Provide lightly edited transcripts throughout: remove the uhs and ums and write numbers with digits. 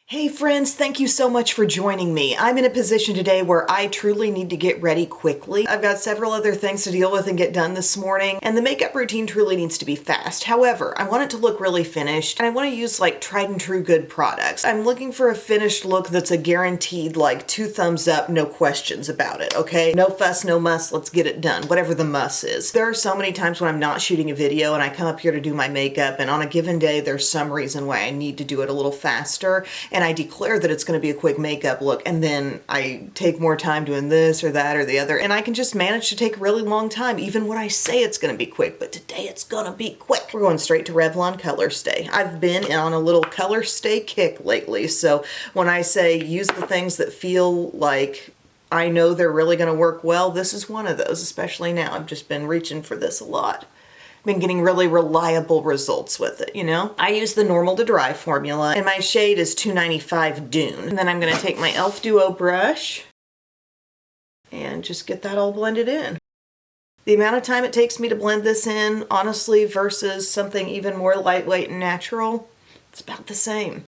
Hey friends, thank you so much for joining me. I'm in a position today where I truly need to get ready quickly. I've got several other things to deal with and get done this morning, and the makeup routine truly needs to be fast. However, I want it to look really finished, and I want to use like tried and true good products. I'm looking for a finished look that's a guaranteed like 2 thumbs up, no questions about it, okay? No fuss, no muss, let's get it done, whatever the muss is. There are so many times when I'm not shooting a video and I come up here to do my makeup, and on a given day there's some reason why I need to do it a little faster, and I declare that it's going to be a quick makeup look, and then I take more time doing this or that or the other, and I can just manage to take a really long time even when I say it's going to be quick. But today it's going to be quick. We're going straight to Revlon Color Stay. I've been on a little Color Stay kick lately, so when I say use the things that feel like I know they're really going to work well, this is one of those, especially now. I've just been reaching for this a lot. Been getting really reliable results with it, you know? I use the Normal to Dry formula, and my shade is 295 Dune. And then I'm gonna take my e.l.f. Duo brush and just get that all blended in. The amount of time it takes me to blend this in, honestly, versus something even more lightweight and natural, it's about the same.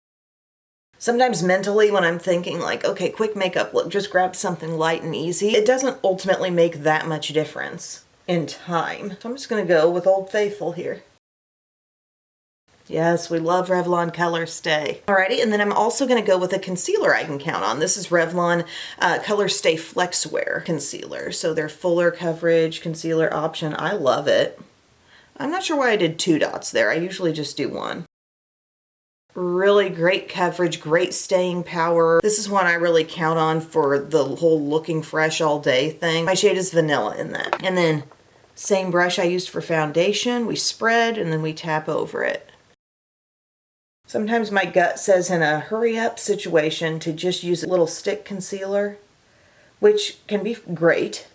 Sometimes mentally when I'm thinking like, okay, quick makeup look, just grab something light and easy, it doesn't ultimately make that much difference in time. So I'm just going to go with Old Faithful here. Yes, we love Revlon Color Stay. Alrighty, and then I'm also going to go with a concealer I can count on. This is Revlon Color Stay Flex Wear Concealer. So their fuller coverage concealer option. I love it. I'm not sure why I did 2 dots there. I usually just do 1. Really great coverage, great staying power. This is one I really count on for the whole looking fresh all day thing. My shade is Vanilla in that. And then same brush I used for foundation, we spread and then we tap over it. Sometimes my gut says in a hurry up situation to just use a little stick concealer, which can be great,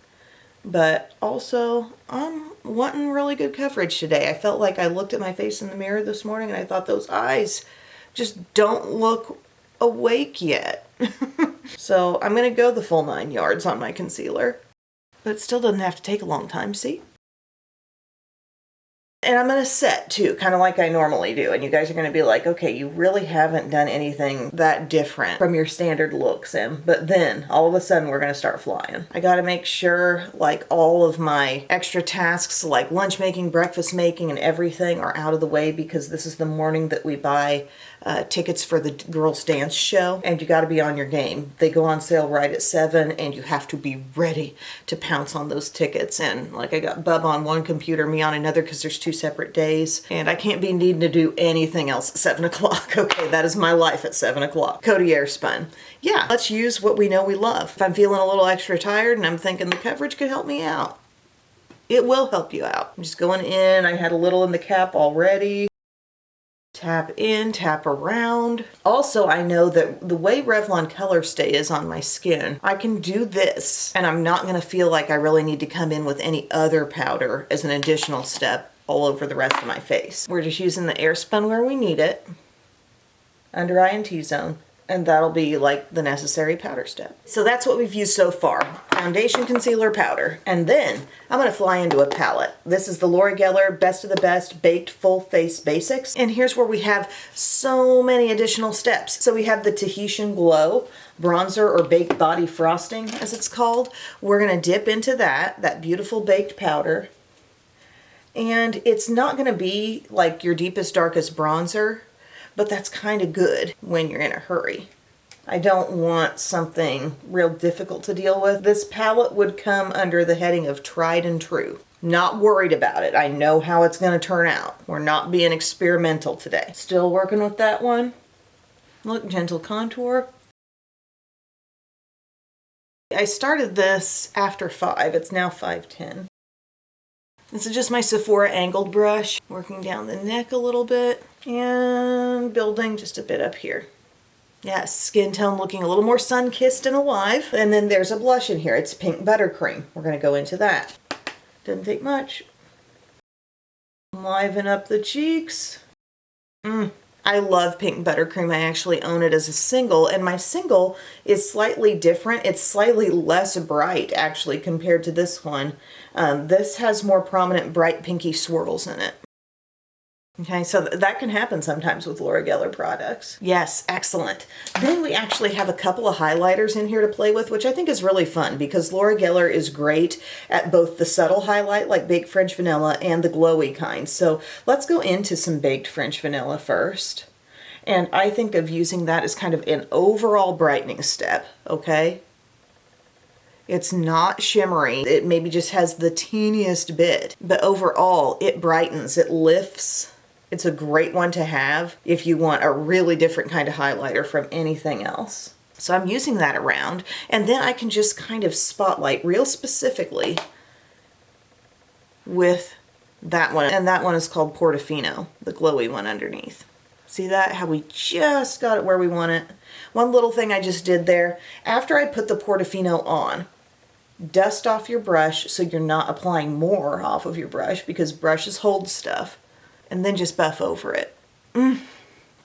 but also I'm wanting really good coverage today. I felt like I looked at my face in the mirror this morning and I thought those eyes just don't look awake yet. So I'm gonna go the full 9 yards on my concealer, but it still doesn't have to take a long time, see? And I'm going to set too, kind of like I normally do. And you guys are going to be like, okay, you really haven't done anything that different from your standard looks, Em. But then all of a sudden we're going to start flying. I got to make sure like all of my extra tasks like lunch making, breakfast making, and everything are out of the way because this is the morning that we buy tickets for the girls' dance show, and you got to be on your game. They go on sale right at 7, and you have to be ready to pounce on those tickets. And like I got Bub on one computer, me on another, because there's 2 separate days, and I can't be needing to do anything else at 7 o'clock. Okay, that is my life at 7 o'clock. Codier spun. Yeah, let's use what we know we love. If I'm feeling a little extra tired and I'm thinking the coverage could help me out, it will help you out. I'm just going in. I had a little in the cap already. Tap in, tap around. Also, I know that the way Revlon Color Stay is on my skin, I can do this and I'm not going to feel like I really need to come in with any other powder as an additional step all over the rest of my face. We're just using the air spun where we need it, under eye and T-zone, and that'll be like the necessary powder step. So that's what we've used so far. Foundation, concealer, powder. And then I'm going to fly into a palette. This is the Laura Geller Best of the Best Baked Full Face Basics. And here's where we have so many additional steps. So we have the Tahitian Glow bronzer, or baked body frosting as it's called. We're going to dip into that beautiful baked powder. And it's not going to be like your deepest, darkest bronzer, but that's kind of good when you're in a hurry. I don't want something real difficult to deal with. This palette would come under the heading of tried and true. Not worried about it. I know how it's going to turn out. We're not being experimental today. Still working with that one. Look, gentle contour. I started this after 5. It's now 5:10. This is just my Sephora angled brush, working down the neck a little bit and building just a bit up here. Yes, skin tone looking a little more sun-kissed and alive. And then there's a blush in here. It's Pink Buttercream. We're going to go into that. Doesn't take much. Liven up the cheeks. I love Pink Buttercream. I actually own it as a single, and my single is slightly different. It's slightly less bright, actually, compared to this one. This has more prominent bright pinky swirls in it. Okay, so that can happen sometimes with Laura Geller products. Yes, excellent. Then we actually have a couple of highlighters in here to play with, which I think is really fun because Laura Geller is great at both the subtle highlight like Baked French Vanilla and the glowy kind. So let's go into some Baked French Vanilla first. And I think of using that as kind of an overall brightening step, okay? It's not shimmery. It maybe just has the teeniest bit, but overall it brightens, it lifts. It's a great one to have if you want a really different kind of highlighter from anything else. So I'm using that around, and then I can just kind of spotlight real specifically with that one. And that one is called Portofino, the glowy one underneath. See that? How we just got it where we want it. One little thing I just did there, after I put the Portofino on, dust off your brush so you're not applying more off of your brush because brushes hold stuff. And then just buff over it.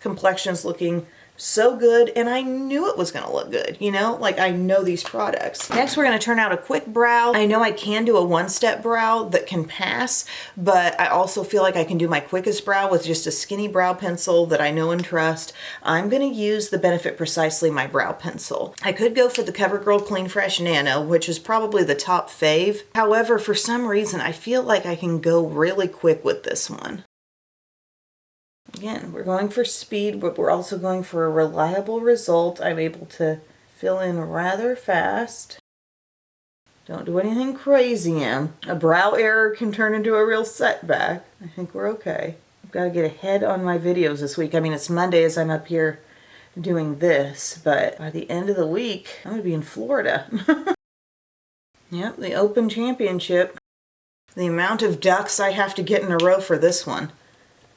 Complexion's looking so good, and I knew it was gonna look good, you know? Like, I know these products. Next, we're gonna turn out a quick brow. I know I can do a one-step brow that can pass, but I also feel like I can do my quickest brow with just a skinny brow pencil that I know and trust. I'm gonna use the Benefit Precisely My Brow Pencil. I could go for the CoverGirl Clean Fresh Nano, which is probably the top fave. However, for some reason, I feel like I can go really quick with this one. Again, we're going for speed, but we're also going for a reliable result. I'm able to fill in rather fast. Don't do anything crazy, Em. A brow error can turn into a real setback. I think we're okay. I've got to get ahead on my videos this week. I mean, it's Monday as I'm up here doing this, but by the end of the week, I'm going to be in Florida. Yep, the Open Championship. The amount of ducks I have to get in a row for this one.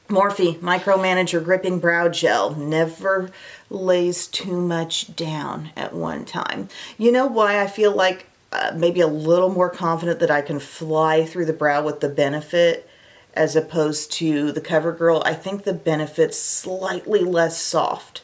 Morphe Micromanager Gripping Brow Gel never lays too much down at one time. You know why I feel like maybe a little more confident that I can fly through the brow with the Benefit as opposed to the CoverGirl? I think the Benefit's slightly less soft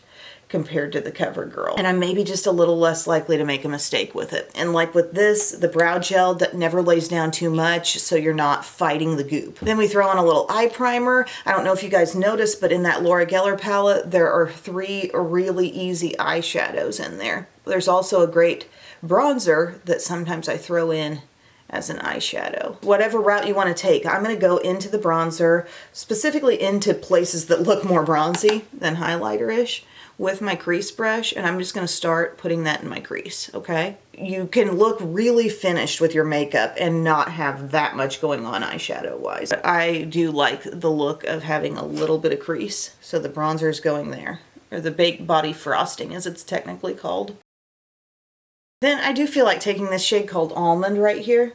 compared to the CoverGirl. And I'm maybe just a little less likely to make a mistake with it. And like with this, the brow gel that never lays down too much, so you're not fighting the goop. Then we throw on a little eye primer. I don't know if you guys noticed, but in that Laura Geller palette, there are 3 really easy eyeshadows in there. There's also a great bronzer that sometimes I throw in as an eyeshadow. Whatever route you want to take, I'm going to go into the bronzer, specifically into places that look more bronzy than highlighter-ish, with my crease brush, and I'm just going to start putting that in my crease, okay? You can look really finished with your makeup and not have that much going on eyeshadow-wise. But I do like the look of having a little bit of crease, so the bronzer is going there, or the Baked Body Frosting as it's technically called. Then I do feel like taking this shade called Almond right here.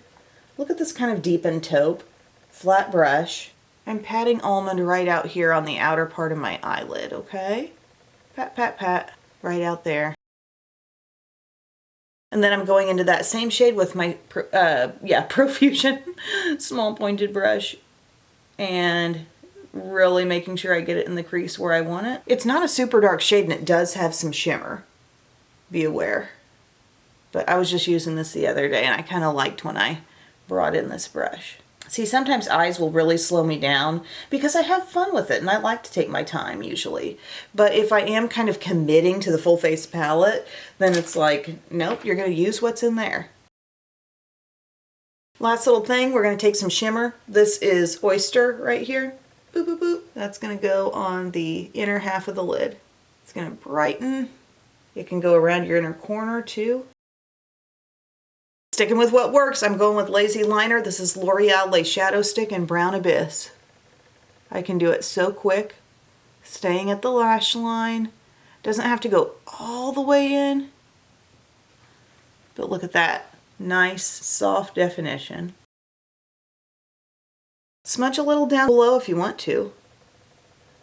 Look at this kind of deepened taupe, flat brush. I'm patting Almond right out here on the outer part of my eyelid, okay? Pat, pat, pat, right out there. And then I'm going into that same shade with my, Profusion small pointed brush and really making sure I get it in the crease where I want it. It's not a super dark shade and it does have some shimmer, be aware. But I was just using this the other day and I kind of liked when I brought in this brush. See, sometimes eyes will really slow me down because I have fun with it and I like to take my time usually. But if I am kind of committing to the full face palette, then it's like, nope, you're going to use what's in there. Last little thing, we're going to take some shimmer. This is Oyster right here. Boop, boop, boop. That's going to go on the inner half of the lid. It's going to brighten. It can go around your inner corner too. Sticking with what works, I'm going with Lazy Liner. This is L'Oreal Lace Shadow Stick in Brown Abyss. I can do it so quick, staying at the lash line. Doesn't have to go all the way in. But look at that. Nice, soft definition. Smudge a little down below if you want to.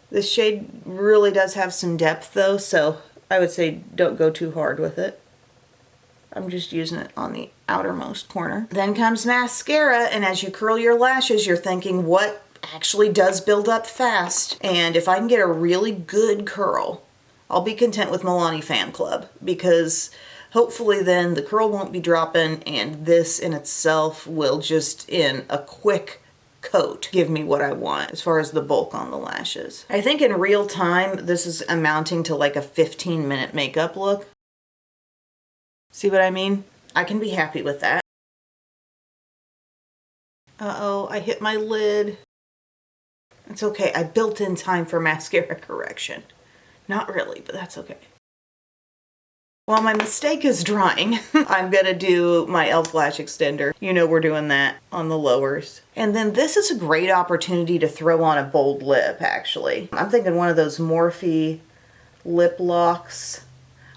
This shade really does have some depth though, so I would say don't go too hard with it. I'm just using it on the outermost corner. Then comes mascara, and as you curl your lashes, you're thinking, what actually does build up fast? And if I can get a really good curl, I'll be content with Milani Fan Club, because hopefully then the curl won't be dropping, and this in itself will just, in a quick coat give me what I want as far as the bulk on the lashes. I think in real time, this is amounting to like a 15-minute makeup look. See what I mean? I can be happy with that. Uh-oh, I hit my lid. It's okay, I built in time for mascara correction. Not really, but that's okay. While my mistake is drying, I'm gonna do my e.l.f. lash extender. You know we're doing that on the lowers. And then this is a great opportunity to throw on a bold lip, actually. I'm thinking one of those Morphe lip locks,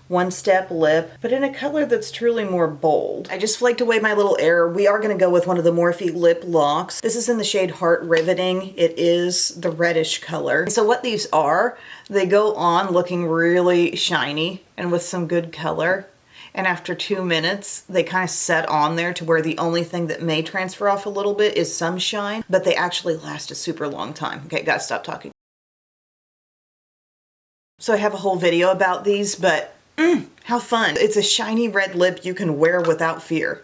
one-step lip, but in a color that's truly more bold. I just flaked away my little error. We are gonna go with one of the Morphe lip locks. This is in the shade Heart Riveting. It is the reddish color. So what these are, they go on looking really shiny and with some good color. And after 2 minutes, they kind of set on there to where the only thing that may transfer off a little bit is some shine, but they actually last a super long time. Okay, gotta stop talking. So I have a whole video about these, but how fun. It's a shiny red lip you can wear without fear.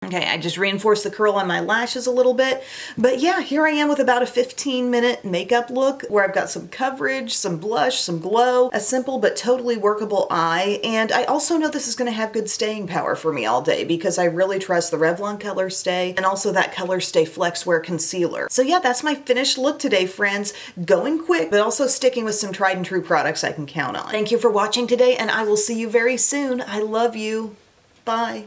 Okay, I just reinforced the curl on my lashes a little bit, but yeah, here I am with about a 15-minute makeup look where I've got some coverage, some blush, some glow, a simple but totally workable eye, and I also know this is going to have good staying power for me all day because I really trust the Revlon Color Stay and also that Color Stay Flex Wear Concealer. So yeah, that's my finished look today, friends. Going quick, but also sticking with some tried and true products I can count on. Thank you for watching today, and I will see you very soon. I love you. Bye.